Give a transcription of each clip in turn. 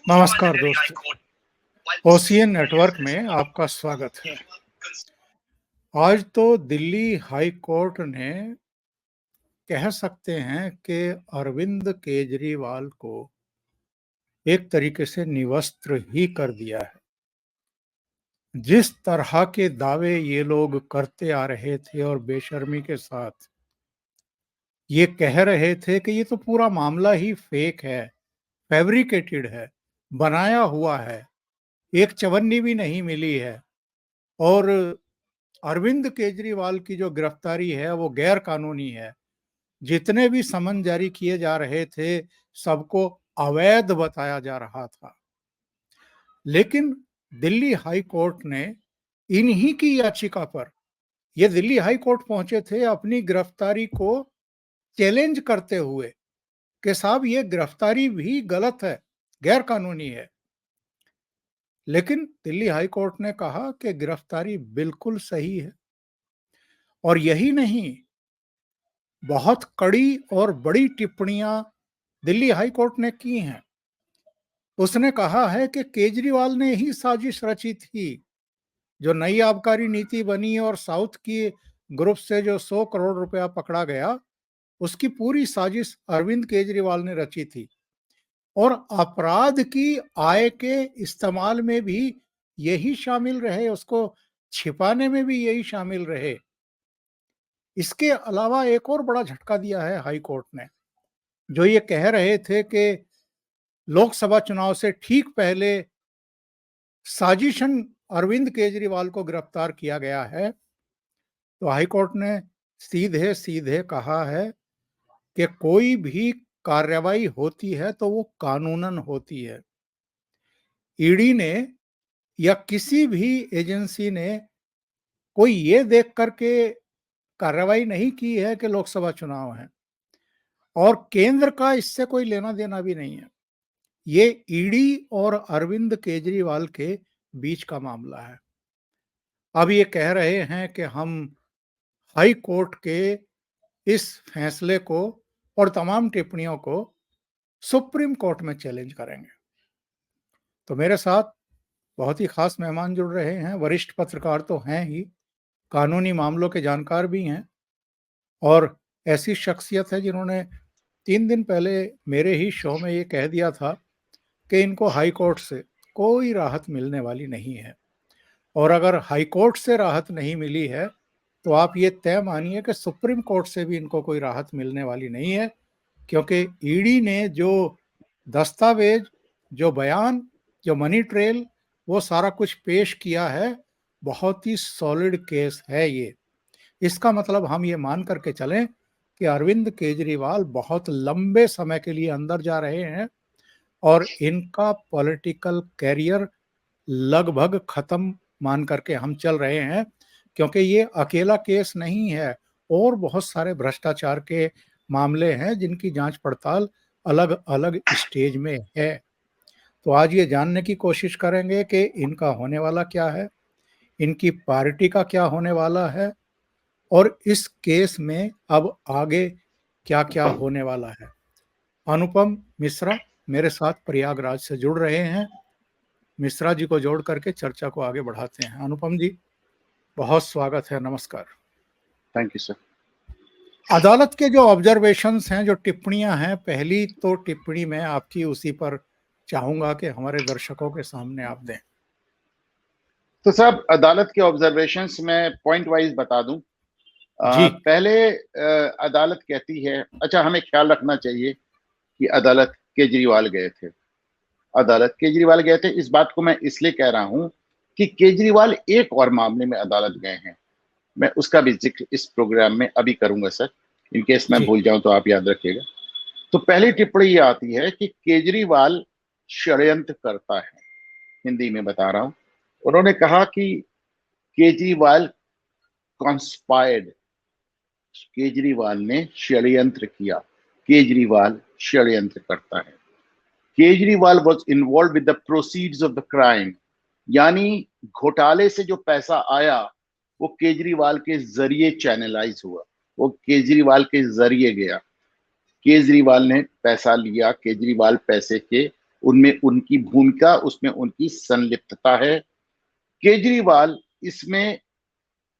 नमस्कार दोस्तों, OCN network में आपका स्वागत है। आज तो दिल्ली हाई कोर्ट ने कह सकते हैं कि अरविंद केजरीवाल को एक तरीके से निवस्त्र ही कर दिया है। जिस तरह के दावे ये लोग करते आ रहे थे और बेशर्मी के साथ ये कह रहे थे कि ये तो पूरा मामला ही फेक है, फैब्रिकेटेड है, बनाया हुआ है, एक चवन्नी भी नहीं मिली है और अरविंद केजरीवाल की जो गिरफ्तारी है वो गैर कानूनी है। जितने भी समन जारी किए जा रहे थे सबको अवैध बताया जा रहा था। लेकिन दिल्ली हाई कोर्ट ने इन्हीं की याचिका पर, ये दिल्ली हाई कोर्ट पहुंचे थे अपनी गिरफ्तारी को चैलेंज करते हुए कि साहब ये गिरफ्तारी भी गलत है, गैर कानूनी है। लेकिन दिल्ली हाई कोर्ट ने कहा कि गिरफ्तारी बिल्कुल सही है और यही नहीं, बहुत कड़ी और बड़ी टिप्पणियां दिल्ली हाई कोर्ट ने की हैं। उसने कहा है कि केजरीवाल ने ही साजिश रची थी। जो नई आबकारी नीति बनी और साउथ की ग्रुप से जो 100 करोड़ रुपया पकड़ा गया, उसकी पूरी साजिश अरविंद केजरीवाल ने रची थी और अपराध की आय के इस्तेमाल में भी यही शामिल रहे, उसको छिपाने में भी यही शामिल रहे। इसके अलावा एक और बड़ा झटका दिया है हाई कोर्ट ने। जो ये कह रहे थे कि लोकसभा चुनाव से ठीक पहले साजिशन अरविंद केजरीवाल को गिरफ्तार किया गया है, तो हाई कोर्ट ने सीधे सीधे कहा है कि कोई भी कार्रवाई होती है तो वो कानूनन होती है। ईडी ने या किसी भी एजेंसी ने कोई ये देख करके कार्रवाई नहीं की है कि लोकसभा चुनाव है और केंद्र का इससे कोई लेना देना भी नहीं है। ये ईडी और अरविंद केजरीवाल के बीच का मामला है। अब ये कह रहे हैं कि हम हाई कोर्ट के इस फैसले को और तमाम टिप्पणियों को सुप्रीम कोर्ट में चैलेंज करेंगे। तो मेरे साथ बहुत ही खास मेहमान जुड़ रहे हैं। वरिष्ठ पत्रकार तो हैं ही, कानूनी मामलों के जानकार भी हैं और ऐसी शख्सियत है जिन्होंने 3 दिन पहले मेरे ही शो में ये कह दिया था कि इनको हाई कोर्ट से कोई राहत मिलने वाली नहीं है और अगर हाई कोर्ट से राहत नहीं मिली है तो आप ये तय मानिए कि सुप्रीम कोर्ट से भी इनको कोई राहत मिलने वाली नहीं है, क्योंकि ईडी ने जो दस्तावेज, जो बयान, जो मनी ट्रेल, वो सारा कुछ पेश किया है। बहुत ही सॉलिड केस है ये। इसका मतलब हम ये मान करके चलें कि अरविंद केजरीवाल बहुत लंबे समय के लिए अंदर जा रहे हैं और इनका पॉलिटिकल कैरियर लगभग खत्म मान करके हम चल रहे हैं, क्योंकि ये अकेला केस नहीं है और बहुत सारे भ्रष्टाचार के मामले हैं जिनकी जांच पड़ताल अलग अलग स्टेज में है। तो आज ये जानने की कोशिश करेंगे कि इनका होने वाला क्या है, इनकी पार्टी का क्या होने वाला है और इस केस में अब आगे क्या क्या होने वाला है। अनुपम मिश्रा मेरे साथ प्रयागराज से जुड़ रहे हैं। मिश्रा जी को जोड़ करके चर्चा को आगे बढ़ाते हैं। अनुपम जी, बहुत स्वागत है, नमस्कार। Thank you sir. अदालत के जो ऑब्जर्वेशंस हैं, जो टिप्पणियां हैं, पहली तो टिप्पणी मैं आपकी उसी पर चाहूंगा कि हमारे दर्शकों के सामने आप दें। तो साहब, अदालत के ऑब्जर्वेशंस में पॉइंट वाइज बता दूं। पहले अदालत कहती है, अच्छा हमें ख्याल रखना चाहिए कि अदालत केजरीवाल गए थे। अदालत केजरीवाल गए थे, इस बात को मैं इसलिए कह रहा हूं कि केजरीवाल एक और मामले में अदालत गए हैं। मैं उसका भी जिक्र इस प्रोग्राम में अभी करूंगा सर, इन केस मैं भूल जाऊं तो आप याद रखिएगा। तो पहली टिप्पणी ये आती है कि केजरीवाल षड्यंत्र करता है। हिंदी में बता रहा हूं। उन्होंने कहा कि केजरीवाल कॉन्स्पायर्ड, केजरीवाल ने षड्यंत्र किया, केजरीवाल षड्यंत्र करता है। Kejriwal was involve with the proceeds of the crime, यानी घोटाले से जो पैसा आया वो केजरीवाल के जरिए चैनलाइज हुआ, वो केजरीवाल के जरिए गया। केजरीवाल ने पैसा लिया, केजरीवाल पैसे के उनमें उनकी भूमिका, उसमें उनकी संलिप्तता है। केजरीवाल इसमें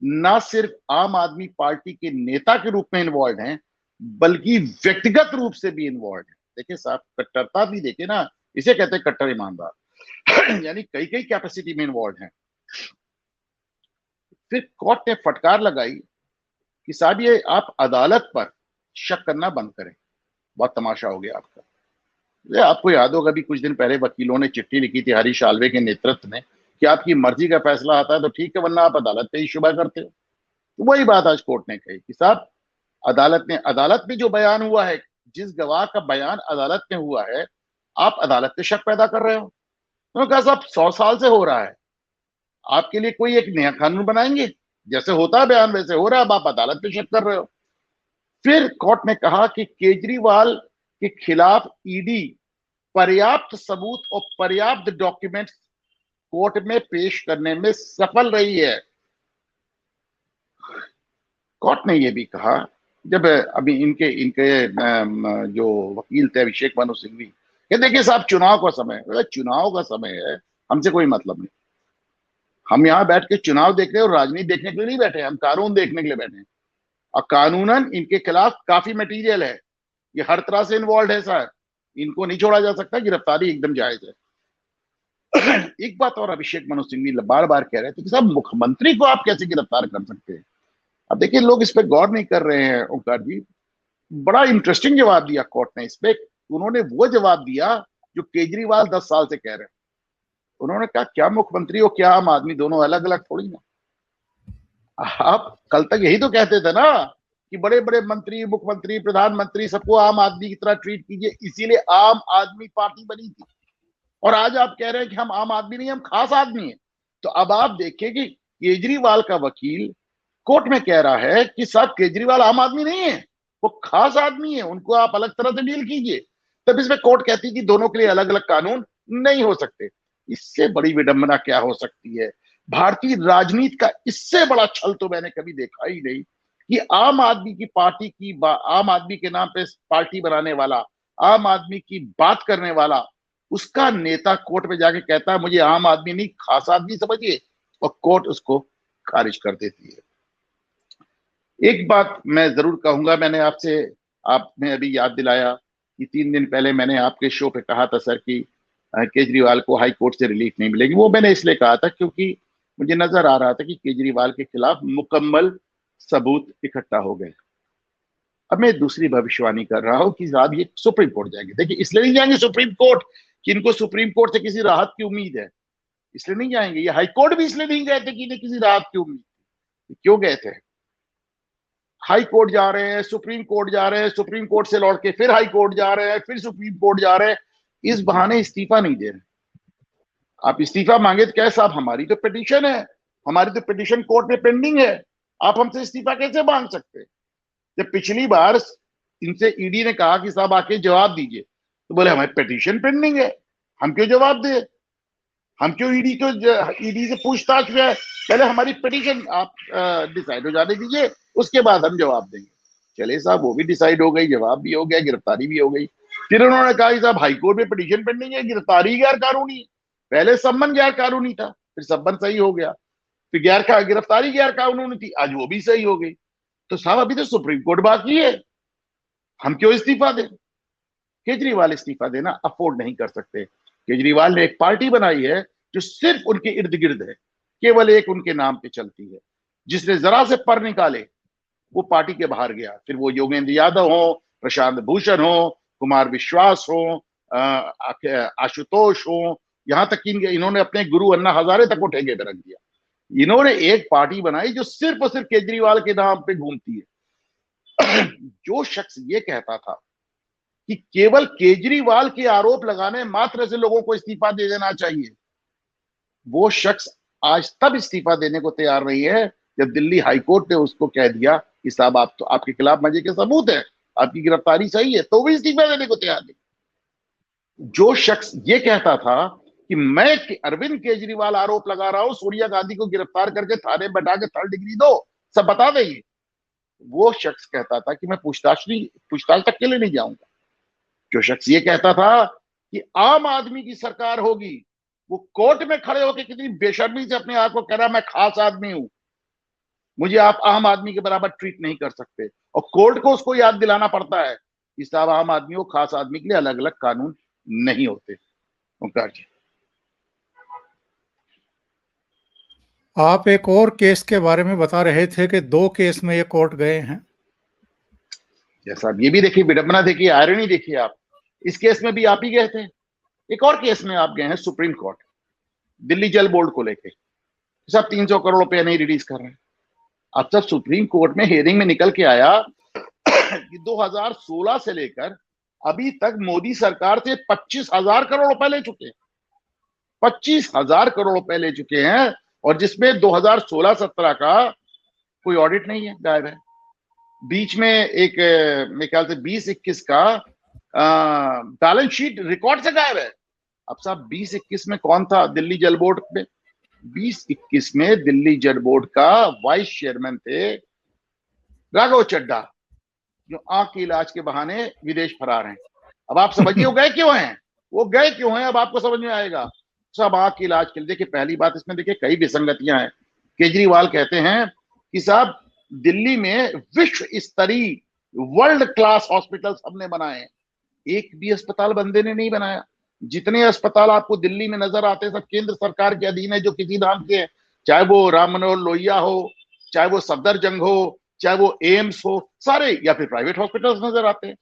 ना सिर्फ आम आदमी पार्टी के नेता के रूप में इन्वॉल्व हैं, बल्कि व्यक्तिगत रूप से भी इन्वॉल्व है। देखिए साहब, कट्टरता भी देखे ना, इसे कहते हैं कट्टर ईमानदार। यानी कई कई कैपेसिटी में इन्वॉल्व हैं। फिर कोर्ट ने फटकार लगाई कि साहब ये आप अदालत पर शक करना बंद करें। बहुत तमाशा हो गया आपका। ये आपको याद होगा, अभी कुछ दिन पहले वकीलों ने चिट्ठी लिखी थी हरीश साल्वे के नेतृत्व में कि आपकी मर्जी का फैसला आता है तो ठीक है, वरना आप अदालत पे ही शुबा करते हो। तो वही बात आज कोर्ट ने कही कि साहब अदालत में जो बयान हुआ है, जिस गवाह का बयान अदालत में हुआ है, आप अदालत पे शक पैदा कर रहे हो। उन्होंने कहा साहब 100 साल से हो रहा है, आपके लिए कोई एक नया कानून बनाएंगे? जैसे होता है बयान वैसे हो रहा है, अब आप अदालत पे शक कर रहे हो। फिर कोर्ट ने कहा कि केजरीवाल के खिलाफ ईडी पर्याप्त सबूत और पर्याप्त डॉक्यूमेंट कोर्ट में पेश करने में सफल रही है। कोर्ट ने यह भी कहा, जब अभी इनके इनके जो वकील थे अभिषेक मनु सिंघवी, कि देखिए साहब चुनाव का समय, चुनाव का समय है, हमसे कोई मतलब नहीं। हम यहाँ बैठ के चुनाव देख रहे हैं और राजनीति देखने के लिए नहीं बैठे, हम कानून देखने के लिए बैठे हैं। और कानूनन इनके खिलाफ काफी मटेरियल है, ये हर तरह से इन्वॉल्व है सर, इनको नहीं छोड़ा जा सकता, गिरफ्तारी एकदम जायज है। एक बात और अभिषेक मनु सिंघवी बार बार कह रहे थे कि साहब मुख्यमंत्री को आप कैसे गिरफ्तार कर सकते हैं। अब देखिए लोग इस पर गौर नहीं कर रहे हैं। ओंकार जी, बड़ा इंटरेस्टिंग जवाब दिया कोर्ट ने इस पे। उन्होंने वो जवाब दिया जो केजरीवाल 10 साल से कह रहे हैं। उन्होंने कहा क्या मुख्यमंत्री और क्या आम आदमी दोनों अलग अलग थोड़ी ना। आप कल तक यही तो कहते थे ना कि बड़े बड़े मंत्री, मुख्यमंत्री, प्रधानमंत्री सबको आम आदमी की तरह ट्रीट कीजिए, इसीलिए आम आदमी पार्टी बनी थी। और आज आप कह रहे हैं कि हम आम आदमी नहीं, हम खास आदमी हैं। तो अब आप देखिए कि केजरीवाल का वकील कोर्ट में कह रहा है कि साहब केजरीवाल आम आदमी नहीं है, वो खास आदमी है, उनको आप अलग तरह से डील कीजिए। तब इसमें कोर्ट कहती कि दोनों के लिए अलग अलग कानून नहीं हो सकते। इससे बड़ी विडंबना क्या हो सकती है। भारतीय राजनीति का इससे बड़ा छल तो मैंने कभी देखा ही नहीं कि आम आदमी की पार्टी की आम आदमी के नाम पे पार्टी बनाने वाला, आम आदमी की बात करने वाला, उसका नेता कोर्ट में जाके कहता है मुझे आम आदमी नहीं खास आदमी समझिए, और कोर्ट उसको खारिज कर देती है। एक बात मैं जरूर कहूंगा, मैंने आपने अभी याद दिलाया कि 3 दिन पहले मैंने आपके शो पे कहा था सर कि केजरीवाल को हाई कोर्ट से रिलीफ नहीं मिलेगी। वो मैंने इसलिए कहा था क्योंकि मुझे नजर आ रहा था कि केजरीवाल के खिलाफ मुकम्मल सबूत इकट्ठा हो गए। अब मैं दूसरी भविष्यवाणी कर रहा हूं कि साहब ये सुप्रीम कोर्ट जाएंगे। देखिए इसलिए नहीं जाएंगे सुप्रीम कोर्ट कि इनको सुप्रीम कोर्ट से किसी राहत की उम्मीद है, इसलिए नहीं जाएंगे। ये हाई कोर्ट भी इसलिए नहीं गए थे कि इन्हें किसी राहत की उम्मीद थी। क्यों गए थे? हाई कोर्ट जा रहे हैं, सुप्रीम कोर्ट जा रहे हैं, सुप्रीम कोर्ट से लौट के फिर हाई कोर्ट जा रहे हैं, फिर सुप्रीम कोर्ट जा रहे हैं, इस बहाने इस्तीफा नहीं दे रहे। आप इस्तीफा मांगे तो क्या साहब हमारी तो पिटीशन है, हमारी तो पिटीशन कोर्ट में पेंडिंग है, आप हमसे इस्तीफा कैसे मांग सकते? जब पिछली बार इनसे ईडी ने कहा कि साहब आके जवाब दीजिए, तो बोले हमारी पिटीशन पेंडिंग है, हम क्यों जवाब दे, हम क्यों ईडी से पूछताछ है, पहले हमारी पिटीशन आप डिसाइड हो जाने दीजिए, उसके बाद हम जवाब देंगे। चले साहब वो भी डिसाइड हो गई, जवाब भी हो गया, गिरफ्तारी भी हो गई। फिर उन्होंने कहा साहब हाईकोर्ट में पिटीशन पेंडिंग है, गिरफ्तारी गैर कानूनी, पहले सम्मन गैर कानूनी था, फिर सम्मन सही हो गया, फिर गिरफ्तारी गैर कानूनी थी, आज वो भी सही हो गई। तो साहब अभी तो सुप्रीम कोर्ट बाकी है, हम क्यों इस्तीफा दें? केजरीवाल इस्तीफा देना अफोर्ड नहीं कर सकते। केजरीवाल ने एक पार्टी बनाई है जो सिर्फ उनके इर्द गिर्द है, केवल एक उनके नाम पे चलती है। जिसने जरा से पर निकाले वो पार्टी के बाहर गया, फिर वो योगेंद्र यादव हो, प्रशांत भूषण हो, कुमार विश्वास हो, आशुतोष हो, यहां तक कि इन्होंने अपने गुरु अन्ना हजारे तक को ठेके पे रख दिया। इन्होंने एक पार्टी बनाई जो सिर्फ और सिर्फ केजरीवाल के नाम पे घूमती है। जो शख्स ये कहता था कि केवल केजरीवाल के आरोप लगाने मात्र से लोगों को इस्तीफा दे देना चाहिए, वो शख्स आज तब इस्तीफा देने को तैयार नहीं है जब दिल्ली हाईकोर्ट ने उसको कह दिया कि साहब आप तो आपके खिलाफ मजे के सबूत है, आपकी गिरफ्तारी सही है, तो भी इस्तीफा देने को तैयार नहीं। जो शख्स ये कहता था कि मैं अरविंद केजरीवाल आरोप लगा रहा हूं, सोनिया गांधी को गिरफ्तार करके थाने में बैठा के 3rd डिग्री दो, सब बता देंगे, वो शख्स कहता था कि मैं पूछताछ तक के लिए नहीं जाऊंगा। जो शख्स ये कहता था कि आम आदमी की सरकार होगी, वो कोर्ट में खड़े होकर कितनी बेशर्मी से अपने आप को कह रहा मैं खास आदमी हूं, मुझे आप आम आदमी के बराबर ट्रीट नहीं कर सकते, और कोर्ट को उसको याद दिलाना पड़ता है कि साहब आम आदमी को खास आदमी के लिए अलग अलग कानून नहीं होते। ओंकार जी, आप एक और केस के बारे में बता रहे थे कि 2 केस में ये कोर्ट गए हैं। जैसा ये भी देखिए, विडंबना देखिए, आयरनी देखिए, आप इस केस में भी आप ही गए थे, एक और केस में आप गए हैं सुप्रीम कोर्ट, दिल्ली जल बोर्ड को लेके, सब 300 करोड़ रुपया नहीं रिलीज कर रहे हैं। अब तक सुप्रीम कोर्ट में हियरिंग में निकल के आया कि 2016 से लेकर अभी तक मोदी सरकार से 25,000 करोड़ रुपए ले चुके हैं, 25,000 करोड़ रुपए ले चुके हैं, और जिसमें 2016-17 का कोई ऑडिट नहीं है, गायब है। बीच में एक मेरे ख्याल से 20-21 का बैलेंस शीट रिकॉर्ड से गायब है। अब साहब 20-21 में कौन था दिल्ली जल बोर्ड में? 20-21 में दिल्ली जल बोर्ड का वाइस चेयरमैन थे राघव चड्ढा, जो आंख के इलाज के बहाने विदेश फरार हैं। अब आप समझिए वो गए क्यों हैं, वो गए क्यों हैं, अब आपको समझ में आएगा। सब आंख के इलाज के लिए। देखिए पहली बात इसमें देखिए कई विसंगतियां हैं। केजरीवाल कहते हैं कि साहब दिल्ली में विश्व स्तरीय वर्ल्ड क्लास हॉस्पिटल हमने बनाए, एक भी अस्पताल बंदे ने नहीं बनाया। जितने अस्पताल आपको दिल्ली में नजर आते हैं सब केंद्र सरकार के अधीन है, जो किसी नाम के हैं, चाहे वो राम मनोहर लोहिया हो, चाहे वो सफदरजंग हो, चाहे वो एम्स हो, सारे या फिर प्राइवेट हॉस्पिटल्स नजर आते हैं।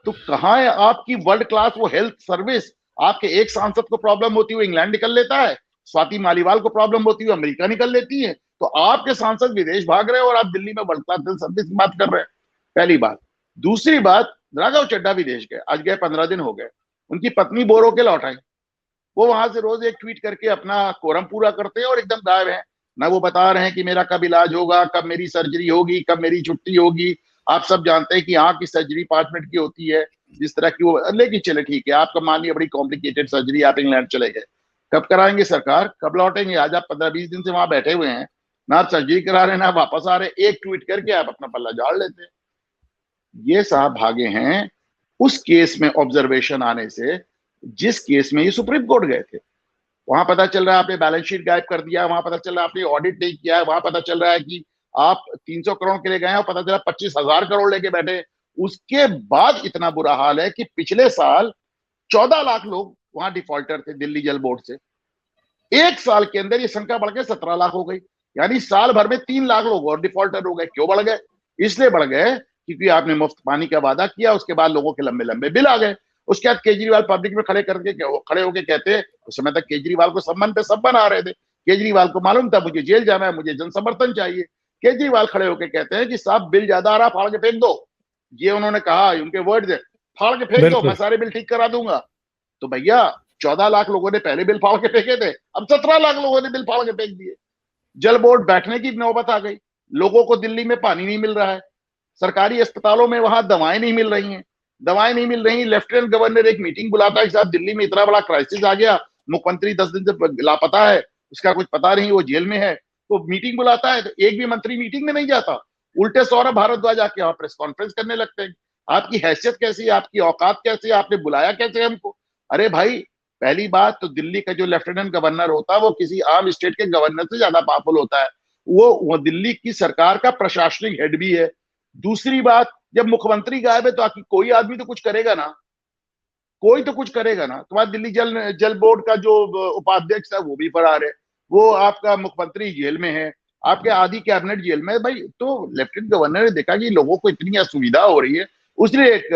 तो कहां है आपकी वर्ल्ड क्लास वो हेल्थ सर्विस? आपके एक सांसद को प्रॉब्लम होती है वो इंग्लैंड निकल लेता है, स्वाति मालीवाल को प्रॉब्लम होती है अमेरिका निकल लेती है, तो आपके सांसद विदेश भाग रहे हैं और आप दिल्ली में वर्ल्ड क्लास हेल्थ सर्विस की बात कर रहे हैं। पहली बात। दूसरी बात, राघव चड्ढा विदेश गए, आज गए 15 दिन हो गए, उनकी पत्नी बोर होके लौट आई। वो वहां से रोज एक ट्वीट करके अपना कोरम पूरा करते हैं और एकदम गायब है। ना वो बता रहे हैं कि मेरा कब इलाज होगा, कब मेरी सर्जरी होगी, कब मेरी छुट्टी होगी। आप सब जानते हैं कि आंख की सर्जरी 5 मिनट की होती है, जिस तरह की वो, लेकिन चले ठीक है, आपका मान लिया बड़ी कॉम्प्लिकेटेड सर्जरी, आप इंग्लैंड चले गए, कब कराएंगे सरकार, कब लौटेंगे? आज आप 15-20 दिन से वहां बैठे हुए हैं, ना सर्जरी करा रहे ना वापस आ रहे, एक ट्वीट करके आप अपना पल्ला झाड़ लेते हैं। ये साहब भागे हैं उस केस में ऑब्जर्वेशन आने से जिस केस में ये सुप्रीम कोर्ट गए थे। वहां पता चल रहा है आपने बैलेंस शीट गायब कर दिया, वहां पता चल रहा है आपने ऑडिट नहीं किया है, वहां पता चल रहा है कि आप 300 करोड़ के लिए गए हैं और पता चला 25,000 करोड़ लेके बैठे। उसके बाद इतना बुरा हाल है कि पिछले साल 14 लाख लोग वहां डिफॉल्टर थे दिल्ली जल बोर्ड से, एक साल के अंदर ये संख्या बढ़ के 17 लाख हो गई, यानी साल भर में 3 लाख लोग और डिफॉल्टर हो गए। क्यों बढ़ गए? इसलिए बढ़ गए क्योंकि आपने मुफ्त पानी का वादा किया, उसके बाद लोगों के लंबे लंबे बिल आ गए। उसके बाद केजरीवाल पब्लिक में खड़े होके कहते हैं, उस समय तक केजरीवाल को सम्मान पे सब बना रहे थे, केजरीवाल को मालूम था मुझे जेल जाना है, मुझे जन समर्थन चाहिए। केजरीवाल खड़े होकर कहते हैं कि साहब बिल ज्यादा आ रहा, फाड़ के फेंक दो। ये उन्होंने कहा, उनके वर्ड है, फाड़ के फेंक दो, मैं सारे बिल ठीक करा दूंगा। तो भैया 14 लाख लोगों ने पहले बिल फाड़ के फेंके थे, अब 17 लाख लोगों ने बिल फाड़ के फेंक दिए। जल बोर्ड बैठने की नौबत आ गई, लोगों को दिल्ली में पानी नहीं मिल रहा है, सरकारी अस्पतालों में वहां दवाएं नहीं मिल रही हैं, दवाएं नहीं मिल रही। लेफ्टिनेंट गवर्नर एक मीटिंग बुलाता है, साहब दिल्ली में इतना बड़ा क्राइसिस आ गया, मुख्यमंत्री 10 दिन से लापता है, उसका कुछ पता नहीं, वो जेल में है। तो मीटिंग बुलाता है तो एक भी मंत्री मीटिंग में नहीं जाता, उल्टे सौरभ भारद्वाज आके वहां प्रेस कॉन्फ्रेंस करने लगते हैं। आपकी हैसियत कैसी है, आपकी औकात कैसी है, आपने बुलाया कैसे हमको? अरे भाई, पहली बात तो दिल्ली का जो लेफ्टिनेंट गवर्नर होता है वो किसी आम स्टेट के गवर्नर से ज्यादा पावरफुल होता है, वो दिल्ली की सरकार का प्रशासनिक हेड भी है। दूसरी बात, जब मुख्यमंत्री गायब है तो आखिर कोई आदमी तो कुछ करेगा ना, कोई तो कुछ करेगा ना। तुम्हारा दिल्ली जल बोर्ड का जो उपाध्यक्ष है वो भी फरार है, वो आपका मुख्यमंत्री जेल में है, आपके आधी कैबिनेट जेल में है। भाई तो लेफ्टिनेंट गवर्नर ने देखा कि लोगों को इतनी असुविधा हो रही है, उसने एक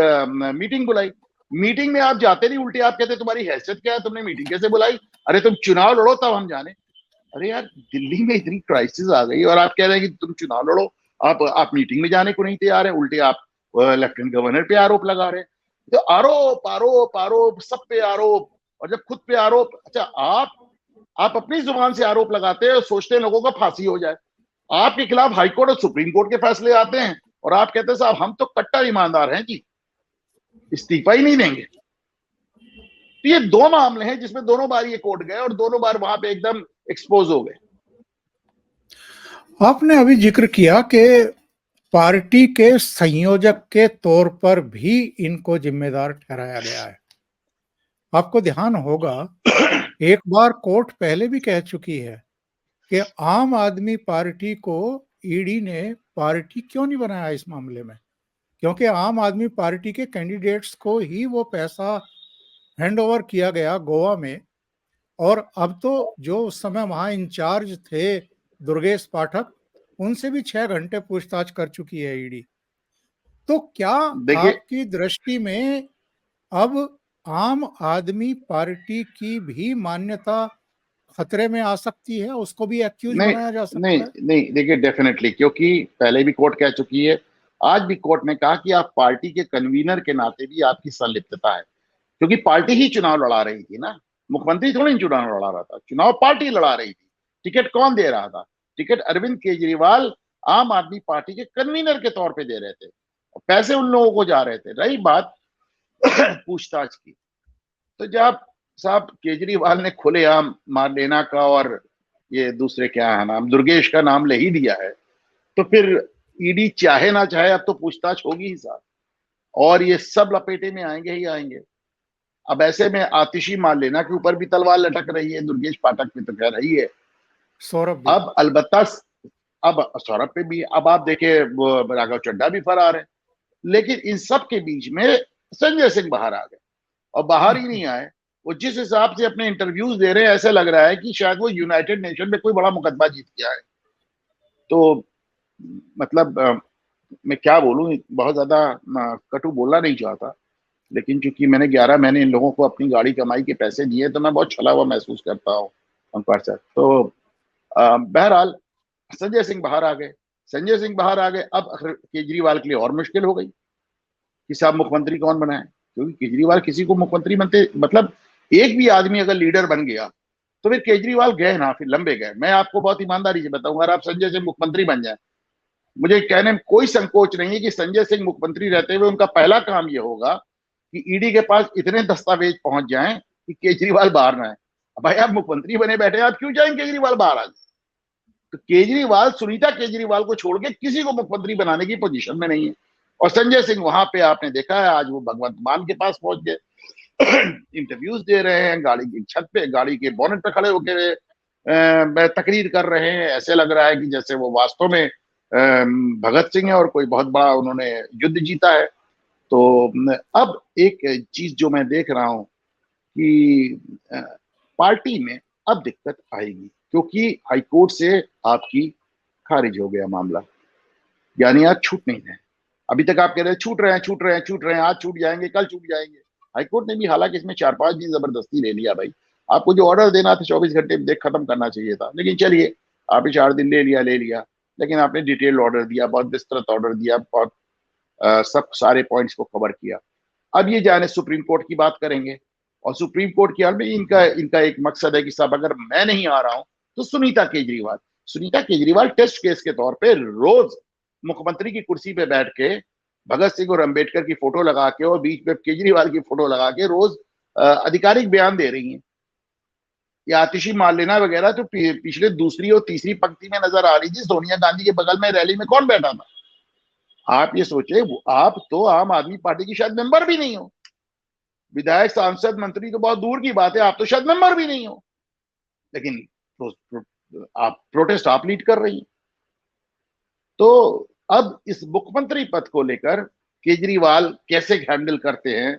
मीटिंग बुलाई। मीटिंग में आप जाते नहीं, उल्टे आप कहते तुम्हारी हैसियत क्या है, तुमने मीटिंग कैसे बुलाई? अरे तुम चुनाव लड़ो तब हम जाने। अरे यार, दिल्ली में इतनी क्राइसिस आ गई और आप कह रहे हैं कि तुम चुनाव लड़ो, आप मीटिंग में जाने को नहीं तैयार है, उल्टे आप लेफ्टिनेंट गवर्नर पे आरोप लगा रहे हैं। तो आरोप आरोप आरोप, सब पे आरोप, और जब खुद पे आरोप। अच्छा, आप अपनी जुबान से आरोप लगाते हैं और सोचते हैं लोगों को फांसी हो जाए। आपके खिलाफ हाईकोर्ट और सुप्रीम कोर्ट के फैसले आते हैं और आप कहते हैं साहब हम तो कट्टर ईमानदार हैं जी, इस्तीफा ही नहीं देंगे। तो ये दो मामले हैं जिसमें दोनों बार ये कोर्ट गए और दोनों बार वहां पे एकदम एक्सपोज हो गए। आपने अभी जिक्र किया कि पार्टी के संयोजक के तौर पर भी इनको जिम्मेदार ठहराया गया है। आपको ध्यान होगा एक बार कोर्ट पहले भी कह चुकी है कि आम आदमी पार्टी को ईडी ने पार्टी क्यों नहीं बनाया इस मामले में, क्योंकि आम आदमी पार्टी के कैंडिडेट्स को ही वो पैसा हैंड ओवर किया गया गोवा में। और अब तो जो उस समय वहां इंचार्ज थे दुर्गेश पाठक, उनसे भी 6 घंटे पूछताछ कर चुकी है ईडी। तो क्या देखिए, आपकी दृष्टि में अब आम आदमी पार्टी की भी मान्यता खतरे में आ सकती है, उसको भी एक्यूज नहीं बनाया जा नहीं सकता है? नहीं, देखिए डेफिनेटली, क्योंकि पहले भी कोर्ट कह चुकी है, आज भी कोर्ट ने कहा कि आप पार्टी के कन्वीनर के नाते भी आपकी संलिप्तता है, क्योंकि पार्टी ही चुनाव लड़ा रही थी ना, मुख्यमंत्री थोड़ी चुनाव लड़ा रहा था, चुनाव पार्टी लड़ा रही थी। टिकट कौन दे रहा था? टिकट अरविंद केजरीवाल आम आदमी पार्टी के कन्वीनर के तौर पे दे रहे थे, और पैसे उन लोगों को जा रहे थे। रही बात पूछताछ की, तो जब साहब केजरीवाल ने खुलेआम मारलेना का और ये दूसरे क्या है नाम, दुर्गेश का नाम ले ही दिया है, तो फिर ईडी चाहे ना चाहे अब तो पूछताछ होगी ही साहब, और ये सब लपेटे में आएंगे ही आएंगे। अब ऐसे में आतिशी मारलेना के ऊपर भी तलवार लटक रही है, दुर्गेश पाठक पे तो कह रही है, सौरभ भी। अब अलबत्ता अब सौरभ पे भी, अब आप देखे राघव चड्ढा भी फरार है, लेकिन इन सब के बीच में संजय सिंह बाहर आ गए, और बाहर ही नहीं आए, वो जिस हिसाब से अपने इंटरव्यूज दे रहे हैं, ऐसा लग रहा है कि शायद वो यूनाइटेड नेशन में कोई बड़ा मुकदमा जीत गया है। तो मतलब मैं क्या बोलूं, बहुत ज्यादा कटु बोलना नहीं चाहता, लेकिन चूंकि मैंने 11 महीने इन लोगों को अपनी गाड़ी कमाई के पैसे दिए, तो मैं बहुत छला हुआ महसूस करता हूँ अंकुर सर। तो बहरहाल संजय सिंह बाहर आ गए, संजय सिंह बाहर आ गए, अब केजरीवाल के लिए और मुश्किल हो गई कि साहब मुख्यमंत्री कौन बनाए, क्योंकि केजरीवाल किसी को मुख्यमंत्री बनते, मतलब एक भी आदमी अगर लीडर बन गया तो फिर केजरीवाल गए ना, फिर लंबे गए। मैं आपको बहुत ईमानदारी से बताऊंगा, अगर आप संजय सिंह मुख्यमंत्री बन जाए, मुझे कहने में कोई संकोच नहीं है कि संजय सिंह मुख्यमंत्री रहते हुए उनका पहला काम यह होगा कि ईडी के पास इतने दस्तावेज पहुंच जाएं कि केजरीवाल बाहर ना आए। भाई आप मुख्यमंत्री बने बैठे, आप क्यों जाएंगे केजरीवाल बाहर आ? तो केजरीवाल सुनीता केजरीवाल को छोड़ के किसी को मुख्यमंत्री बनाने की पोजीशन में नहीं है, और संजय सिंह वहां पे आपने देखा है, आज वो भगवंत मान के पास पहुंच गए, इंटरव्यूज दे रहे हैं, गाड़ी की छत पे, गाड़ी के बोनेट पे खड़े होकर तकरीर कर रहे हैं। ऐसे लग रहा है कि जैसे वो वास्तव में भगत सिंह है और कोई बहुत बड़ा उन्होंने युद्ध जीता है। तो अब एक चीज जो मैं देख रहा हूं कि पार्टी में अब दिक्कत आएगी, क्योंकि हाईकोर्ट से आपकी खारिज हो गया मामला, यानी आज छूट नहीं है। अभी तक आप कह रहे हैं छूट रहे हैं, छूट रहे हैं, छूट रहे हैं, आज छूट जाएंगे, कल छूट जाएंगे। हाईकोर्ट ने भी हालांकि इसमें 4-5 दिन जबरदस्ती ले लिया। भाई आपको जो ऑर्डर देना था 24 घंटे में देख खत्म करना चाहिए था, लेकिन चलिए आपने 4 दिन ले लिया, लेकिन आपने डिटेल ऑर्डर दिया, बहुत विस्तृत ऑर्डर दिया, बहुत सब सारे पॉइंट्स को कवर किया। अब ये जाने सुप्रीम कोर्ट की बात करेंगे, और सुप्रीम कोर्ट की हाल में इनका इनका एक मकसद है कि साहब अगर मैं नहीं आ रहा हूं तो सुनीता केजरीवाल टेस्ट केस के तौर पे रोज मुख्यमंत्री की कुर्सी पे बैठ के भगत सिंह और अंबेडकर की फोटो लगा के और बीच में केजरीवाल की फोटो लगा के रोज आधिकारिक बयान दे रही हैं। ये आतिशी मारलेना वगैरह तो पिछले दूसरी और तीसरी पंक्ति में नजर आ रही थी। सोनिया गांधी के बगल में रैली में कौन बैठा था? आप ये सोचे, आप तो आम आदमी पार्टी की शायद मेंबर भी नहीं हो, विधायक सांसद मंत्री तो बहुत दूर की बात है, आप तो शायद मेंबर भी नहीं हो, लेकिन आप प्रोटेस्ट आप लीड कर रही हैं। तो अब इस मुख्यमंत्री पद को लेकर केजरीवाल कैसे हैंडल करते हैं?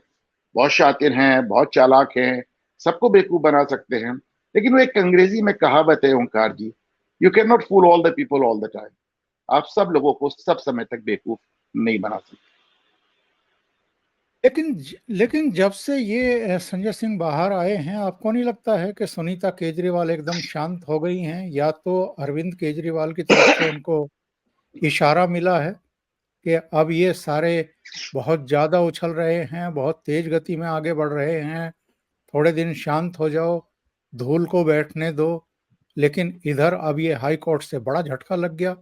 बहुत शातिर हैं, बहुत चालाक हैं, सबको बेवकूफ बना सकते हैं, लेकिन वो एक अंग्रेजी में कहावत है Omkar ji, you can not fool all the people all the time. आप सब लोगों को सब समय तक बेवकूफ नहीं बना सकते। लेकिन जब से ये संजय सिंह बाहर आए हैं, आपको नहीं लगता है कि सुनीता केजरीवाल एकदम शांत हो गई हैं? या तो अरविंद केजरीवाल की तरफ से उनको इशारा मिला है कि अब ये सारे बहुत ज्यादा उछल रहे हैं, बहुत तेज गति में आगे बढ़ रहे हैं, थोड़े दिन शांत हो जाओ, धूल को बैठने दो। लेकिन इधर अब ये हाई कोर्ट से बड़ा झटका लग गया,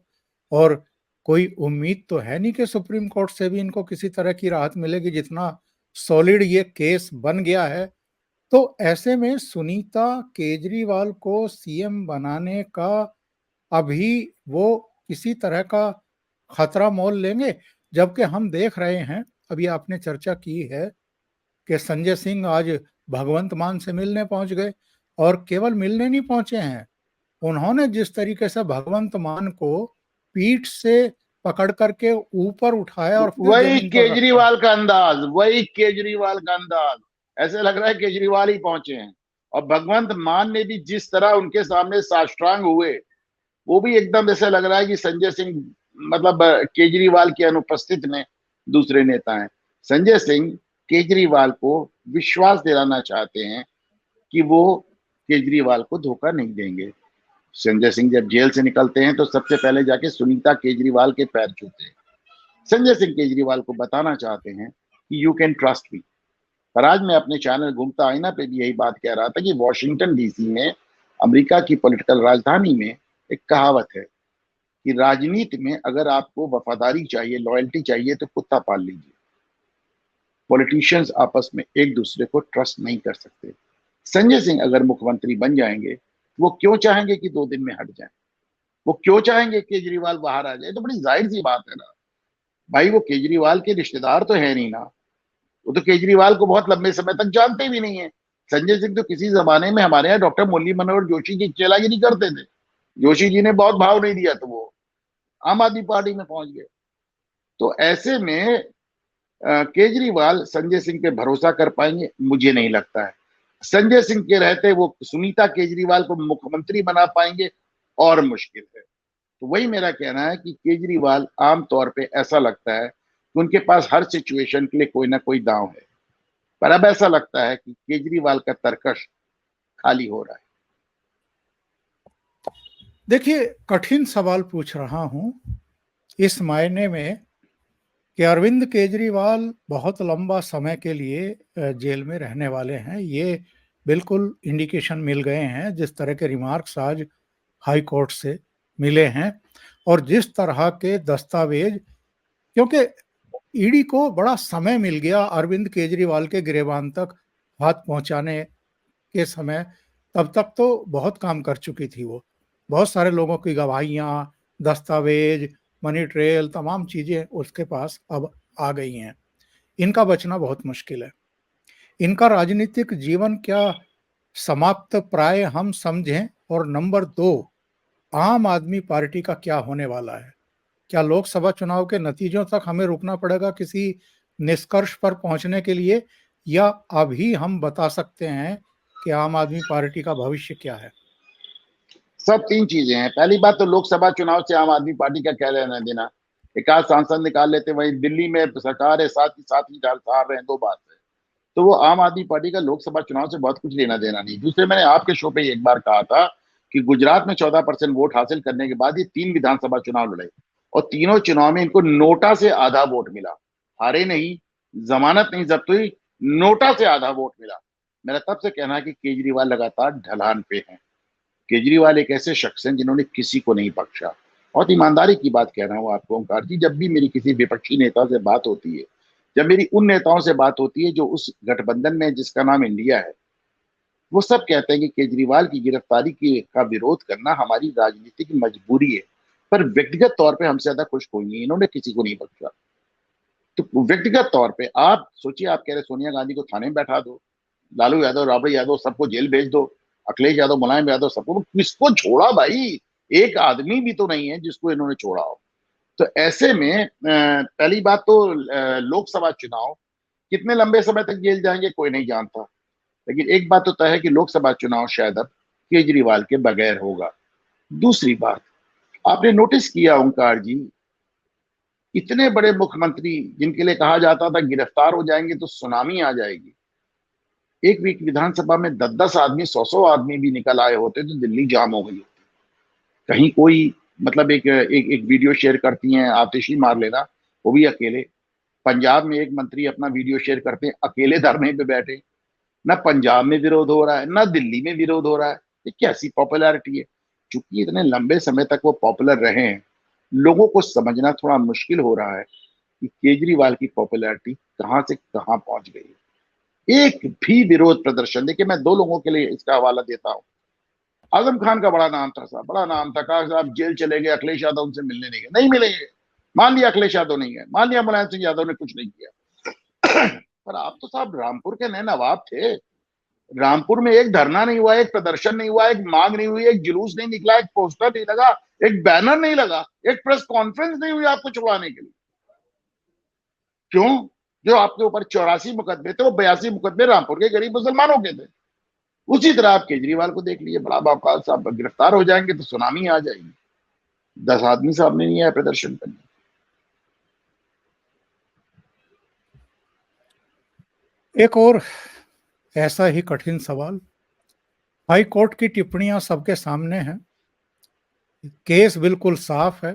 और कोई उम्मीद तो है नहीं कि सुप्रीम कोर्ट से भी इनको किसी तरह की राहत मिलेगी, जितना सॉलिड ये केस बन गया है। तो ऐसे में सुनीता केजरीवाल को सीएम बनाने का अभी वो किसी तरह का खतरा मोल लेंगे? जबकि हम देख रहे हैं, अभी आपने चर्चा की है कि संजय सिंह आज भगवंत मान से मिलने पहुंच गए, और केवल मिलने नहीं पहुंचे हैं, उन्होंने जिस तरीके से भगवंत मान को पीठ से पकड़ करके ऊपर उठाया और फिर वही जमीन पर रखा। केजरीवाल का अंदाज, वही केजरीवाल का अंदाज, ऐसे लग रहा है केजरीवाल ही पहुंचे हैं। और भगवंत मान ने भी जिस तरह उनके सामने साष्टांग हुए, वो भी एकदम ऐसे लग रहा है कि संजय सिंह मतलब केजरीवाल की अनुपस्थित में दूसरे नेता हैं। संजय सिंह केजरीवाल को विश्वास दिलाना चाहते हैं कि वो केजरीवाल को धोखा नहीं देंगे। संजय सिंह जब जेल से निकलते हैं तो सबसे पहले जाके सुनीता केजरीवाल के पैर छूते हैं। संजय सिंह केजरीवाल को बताना चाहते हैं कि यू कैन ट्रस्ट मी। पर आज मैं अपने चैनल घूमता आईना पे भी यही बात कह रहा था कि वॉशिंगटन डीसी में, अमेरिका की पॉलिटिकल राजधानी में, एक कहावत है कि राजनीति में अगर आपको वफादारी चाहिए, लॉयल्टी चाहिए, तो कुत्ता पाल लीजिए। पॉलिटिशियंस आपस में एक दूसरे को ट्रस्ट नहीं कर सकते। संजय सिंह अगर मुख्यमंत्री बन जाएंगे, वो क्यों चाहेंगे कि 2 दिन में हट जाए? वो क्यों चाहेंगे केजरीवाल बाहर आ जाए? तो बड़ी जाहिर सी बात है ना भाई, वो केजरीवाल के रिश्तेदार तो है नहीं ना, वो तो केजरीवाल को बहुत लंबे समय तक जानते भी नहीं है। संजय सिंह तो किसी जमाने में हमारे यहाँ डॉक्टर मुरली मनोहर जोशी की चेलागिरी करते थे, जोशी जी ने बहुत भाव नहीं दिया तो वो आम आदमी पार्टी में पहुंच गए। तो ऐसे में केजरीवाल संजय सिंह पे भरोसा कर पाएंगे? मुझे नहीं लगता है। संजय सिंह के रहते वो सुनीता केजरीवाल को मुख्यमंत्री बना पाएंगे, और मुश्किल है। तो वही मेरा कहना है कि केजरीवाल आमतौर पे ऐसा लगता है कि उनके पास हर सिचुएशन के लिए कोई ना कोई दांव है, पर अब ऐसा लगता है कि केजरीवाल का तरकश खाली हो रहा है। देखिए, कठिन सवाल पूछ रहा हूं इस मायने में कि अरविंद केजरीवाल बहुत लंबा समय के लिए जेल में रहने वाले हैं। ये बिल्कुल इंडिकेशन मिल गए हैं, जिस तरह के रिमार्क्स आज हाई कोर्ट से मिले हैं और जिस तरह के दस्तावेज, क्योंकि ईडी को बड़ा समय मिल गया अरविंद केजरीवाल के गिरेबान तक हाथ पहुंचाने के समय, तब तक तो बहुत काम कर चुकी थी वो। बहुत सारे लोगों की गवाहियां, दस्तावेज, मनी ट्रेल, तमाम चीजें उसके पास अब आ गई हैं। इनका बचना बहुत मुश्किल है। इनका राजनीतिक जीवन क्या समाप्त प्राय हम समझें? और नंबर 2, आम आदमी पार्टी का क्या होने वाला है? क्या लोकसभा चुनाव के नतीजों तक हमें रुकना पड़ेगा किसी निष्कर्ष पर पहुंचने के लिए, या अभी हम बता सकते हैं कि आम आदमी पार्टी का भविष्य क्या है? सब 3 चीजें हैं। पहली बात तो लोकसभा चुनाव से आम आदमी पार्टी का क्या लेना देना? एक आध सांसद निकाल लेते, वहीं दिल्ली में सरकार है, साथ ही हार रहे हैं, 2 बात है। तो वो आम आदमी पार्टी का लोकसभा चुनाव से बहुत कुछ लेना देना नहीं। दूसरे, मैंने आपके शो पे एक बार कहा था कि गुजरात में 14% वोट हासिल करने के बाद ये 3 विधानसभा चुनाव लड़े और तीनों चुनाव में इनको नोटा से आधा वोट मिला। हारे नहीं, जमानत नहीं जब्त हुई, नोटा से आधा वोट मिला। मेरा तब से कहना है कि केजरीवाल लगातार ढलान पे है। केजरीवाल एक ऐसे शख्स हैं जिन्होंने किसी को नहीं बख्शा। बहुत ईमानदारी की बात कह रहा हूँ आपको ओंकार जी, जब भी मेरी किसी विपक्षी नेता से बात होती है, जब मेरी उन नेताओं से बात होती है जो उस गठबंधन में जिसका नाम इंडिया है, वो सब कहते हैं कि केजरीवाल की गिरफ्तारी का विरोध करना हमारी राजनीतिक मजबूरी है। पर व्यक्तिगत तौर पे हमसे ज्यादा खुश कोई नहीं, इन्होंने किसी को नहीं बख्शा। तो व्यक्तिगत तौर पे आप सोचिए, आप कह रहे सोनिया गांधी को थाने में बैठा दो, लालू यादव, राबड़ी यादव सबको जेल भेज दो, अखिलेश यादव, मुलायम यादव सबको, किसको छोड़ा भाई? एक आदमी भी तो नहीं है जिसको इन्होंने छोड़ा हो। तो ऐसे में पहली बात तो लोकसभा चुनाव कितने लंबे समय तक जेल जाएंगे कोई नहीं जानता, लेकिन एक बात तो तय है कि लोकसभा चुनाव शायद अब केजरीवाल के बगैर होगा। दूसरी बात, आपने नोटिस किया ओंकार जी, इतने बड़े मुख्यमंत्री जिनके लिए कहा जाता था गिरफ्तार हो जाएंगे तो सुनामी आ जाएगी, एक वीक विधानसभा में 10-10 आदमी, 100-100 आदमी भी निकल आए होते तो दिल्ली जाम हो गई होती। कहीं कोई मतलब एक वीडियो शेयर करती हैं, आतिशी मार लेना, वो भी अकेले। पंजाब में एक मंत्री अपना वीडियो शेयर करते हैं अकेले धरने पे बैठे। ना पंजाब में विरोध हो रहा है, ना दिल्ली में विरोध हो रहा है। ये कैसी पॉपुलैरिटी है? चूंकि इतने लंबे समय तक वो पॉपुलर रहे हैं, लोगों को समझना थोड़ा मुश्किल हो रहा है कि केजरीवाल की पॉपुलैरिटी कहां से कहां पहुंच गई है। एक भी विरोध प्रदर्शन, देखिए मैं 2 लोगों के लिए इसका हवाला देता हूं। आजम खान का बड़ा नाम था साहब, बड़ा नाम था, कहा साहब जेल चले गए, अखिलेश यादव उनसे मिलने नहीं गए, नहीं मिलेंगे। मान लिया अखिलेश यादव नहीं गए, मान लिया मुलायम सिंह यादव ने कुछ नहीं किया। पर आप तो साहब रामपुर के नए नवाब थे, रामपुर में एक धरना नहीं हुआ, एक प्रदर्शन नहीं हुआ, एक मांग नहीं हुई, एक जुलूस नहीं निकला, एक पोस्टर नहीं लगा, एक बैनर नहीं लगा, एक प्रेस कॉन्फ्रेंस नहीं हुई आपको छुड़वाने के लिए। क्यों? जो आपके ऊपर 84 मुकदमे थे, वो 82 मुकदमे रामपुर के गरीब मुसलमानों के थे। उसी तरह आप केजरीवाल को देख लीजिए, बड़ा बावकाश, आप गिरफ्तार हो जाएंगे तो सुनामी आ जाएगी। 10 आदमी सामने नहीं आए प्रदर्शन करने। एक और ऐसा ही कठिन सवाल, हाई कोर्ट की टिप्पणियां सबके सामने हैं, केस बिल्कुल साफ है,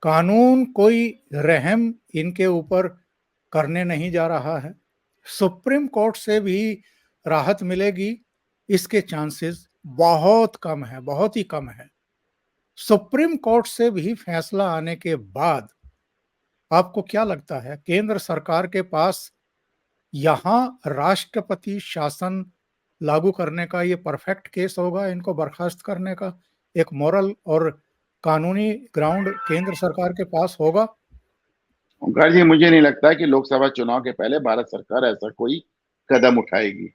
कानून कोई रहम इनके ऊपर करने नहीं जा रहा है, सुप्रीम कोर्ट से भी राहत मिलेगी इसके चांसेस बहुत कम है, बहुत ही कम है। सुप्रीम कोर्ट से भी फैसला आने के बाद आपको क्या लगता है केंद्र सरकार के पास यहां राष्ट्रपति शासन लागू करने का ये परफेक्ट केस होगा, इनको बर्खास्त करने का एक मॉरल और कानूनी ग्राउंड केंद्र सरकार के पास होगा? ओंकार जी, मुझे नहीं लगता कि लोकसभा चुनाव के पहले भारत सरकार ऐसा कोई कदम उठाएगी,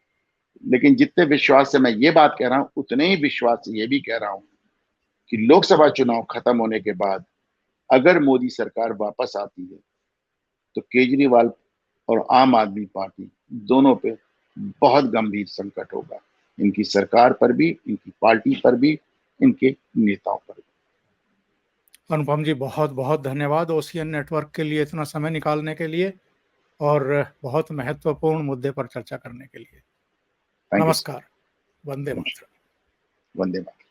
लेकिन जितने विश्वास से मैं ये बात कह रहा हूं, उतने ही विश्वास से ये भी कह रहा हूं कि लोकसभा चुनाव खत्म होने के बाद अगर मोदी सरकार वापस आती है तो केजरीवाल और आम आदमी पार्टी दोनों पे बहुत गंभीर संकट होगा, इनकी सरकार पर भी, इनकी पार्टी पर भी, इनके नेताओं पर भी। अनुपम जी, बहुत बहुत धन्यवाद ओशियन नेटवर्क के लिए इतना समय निकालने के लिए और बहुत महत्वपूर्ण मुद्दे पर चर्चा करने के लिए। नमस्कार। वंदे मातरम। वंदे मातरम।